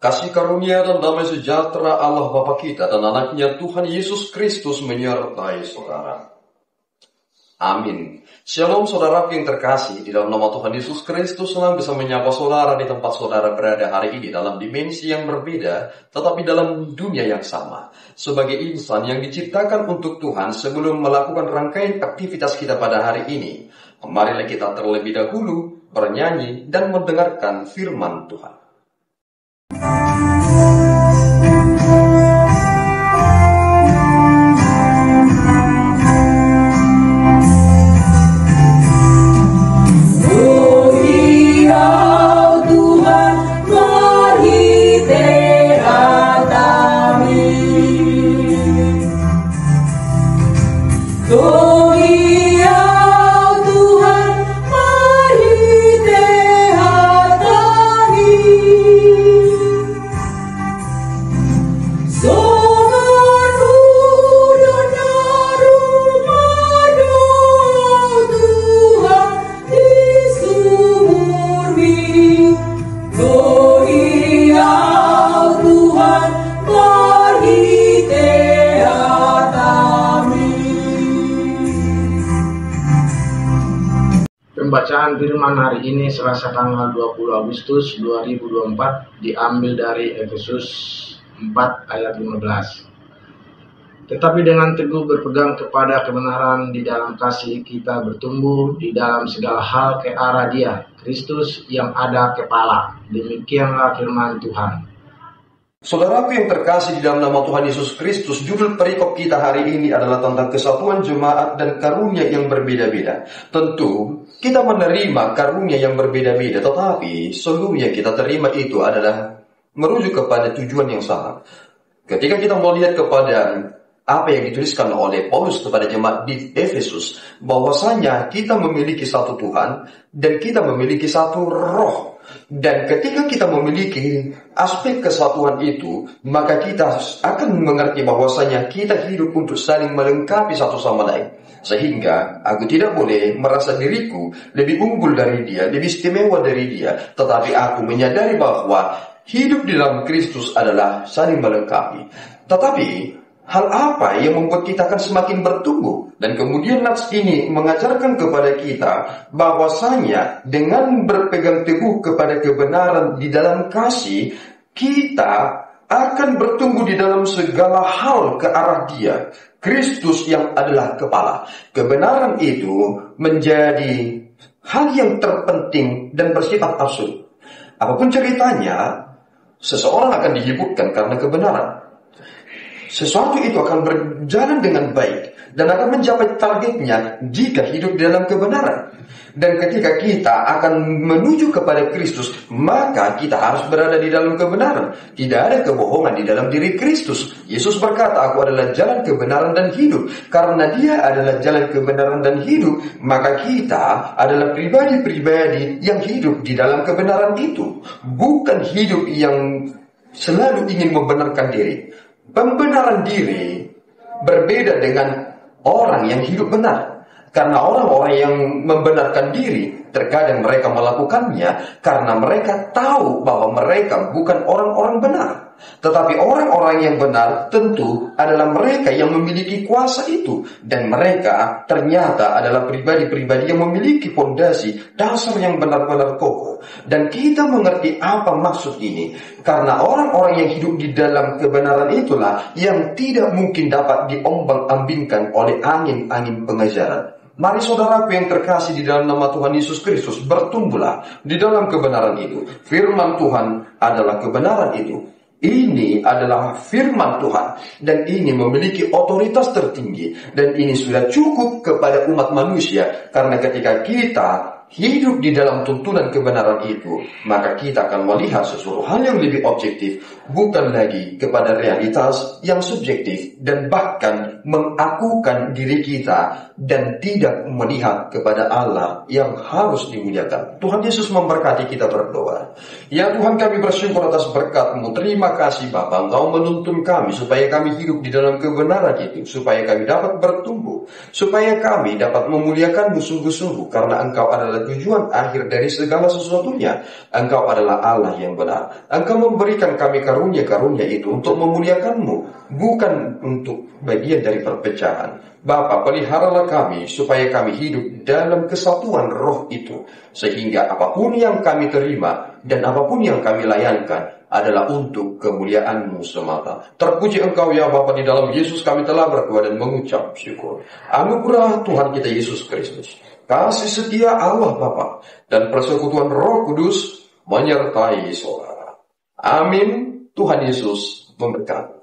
Kasih karunia dan damai sejahtera Allah Bapa kita dan anaknya Tuhan Yesus Kristus menyertai saudara. Amin. Shalom saudara yang terkasih, di dalam nama Tuhan Yesus Kristus senang bisa menyapa saudara di tempat saudara berada hari ini dalam dimensi yang berbeda, tetapi dalam dunia yang sama. Sebagai insan yang diciptakan untuk Tuhan, sebelum melakukan rangkaian aktivitas kita pada hari ini, marilah kita terlebih dahulu bernyanyi dan mendengarkan firman Tuhan. Pembacaan firman hari ini Selasa tanggal 20 Agustus 2024 diambil dari Efesus 4 ayat 15. Tetapi dengan teguh berpegang kepada kebenaran di dalam kasih, kita bertumbuh di dalam segala hal ke arah Dia, Kristus yang ada kepala. Demikianlah firman Tuhan. Saudaraku yang terkasih di dalam nama Tuhan Yesus Kristus, judul perikop kita hari ini adalah tentang kesatuan jemaat dan karunia yang berbeda-beda. Tentu, kita menerima karunia yang berbeda-beda, tetapi seluruhnya kita terima itu adalah merujuk kepada tujuan yang sama. Ketika kita melihat kepada apa yang dituliskan oleh Paulus kepada jemaat di Efesus, bahwasanya kita memiliki satu Tuhan dan kita memiliki satu roh. Dan ketika kita memiliki aspek kesatuan itu, maka kita akan mengerti bahwasanya kita hidup untuk saling melengkapi satu sama lain. Sehingga aku tidak boleh merasa diriku lebih unggul dari dia, lebih istimewa dari dia, tetapi aku menyadari bahwa hidup di dalam Kristus adalah saling melengkapi. Tetapi hal apa yang membuat kita akan semakin bertumbuh? Dan kemudian nats ini mengajarkan kepada kita bahwasanya dengan berpegang teguh kepada kebenaran di dalam kasih, kita akan bertumbuh di dalam segala hal ke arah Dia, Kristus yang adalah kepala. Kebenaran itu menjadi hal yang terpenting dan bersifat absolut. Apapun ceritanya, seseorang akan dihiburkan karena kebenaran. Sesuatu itu akan berjalan dengan baik dan akan mencapai targetnya jika hidup di dalam kebenaran. Dan ketika kita akan menuju kepada Kristus, maka kita harus berada di dalam kebenaran. Tidak ada kebohongan di dalam diri Kristus. Yesus berkata, "Aku adalah jalan kebenaran dan hidup." Karena Dia adalah jalan kebenaran dan hidup, maka kita adalah pribadi-pribadi yang hidup di dalam kebenaran itu. Bukan hidup yang selalu ingin membenarkan diri. Pembenaran diri berbeda dengan orang yang hidup benar. Karena orang-orang yang membenarkan diri, terkadang mereka melakukannya karena mereka tahu bahwa mereka bukan orang-orang benar. Tetapi orang-orang yang benar tentu adalah mereka yang memiliki kuasa itu. Dan mereka ternyata adalah pribadi-pribadi yang memiliki fondasi dasar yang benar-benar kokoh. Dan kita mengerti apa maksud ini. Karena orang-orang yang hidup di dalam kebenaran itulah yang tidak mungkin dapat diombang-ambingkan oleh angin-angin pengajaran. Mari saudaraku yang terkasih di dalam nama Tuhan Yesus Kristus, bertumbuhlah di dalam kebenaran itu. Firman Tuhan adalah kebenaran itu. Ini adalah firman Tuhan dan ini memiliki otoritas tertinggi dan ini sudah cukup kepada umat manusia, karena ketika kita hidup di dalam tuntunan kebenaran itu, maka kita akan melihat sesuatu hal yang lebih objektif, bukan lagi kepada realitas yang subjektif dan bahkan mengakukan diri kita dan tidak melihat kepada Allah yang harus dimuliakan. Tuhan Yesus memberkati kita berdoa. Ya Tuhan, kami bersyukur atas berkat-Mu. Terima kasih Bapa, Engkau menuntun kami supaya kami hidup di dalam kebenaran itu, supaya kami dapat bertumbuh, supaya kami dapat memuliakan-Mu sungguh-sungguh, karena Engkau adalah dan tujuan akhir dari segala sesuatunya. Engkau adalah Allah yang benar. Engkau memberikan kami karunia-karunia itu untuk memuliakan-Mu, bukan untuk bagian dari perpecahan. Bapa, peliharalah kami supaya kami hidup dalam kesatuan roh itu, sehingga apapun yang kami terima dan apapun yang kami layankan adalah untuk kemuliaan-Mu semata. Terpuji Engkau ya Bapa, di dalam Yesus kami telah berdoa dan mengucap syukur. Anugerah Tuhan kita Yesus Kristus, kasih setia Allah Bapa, dan persekutuan Roh Kudus menyertai saudara. Amin. Tuhan Yesus memberkati.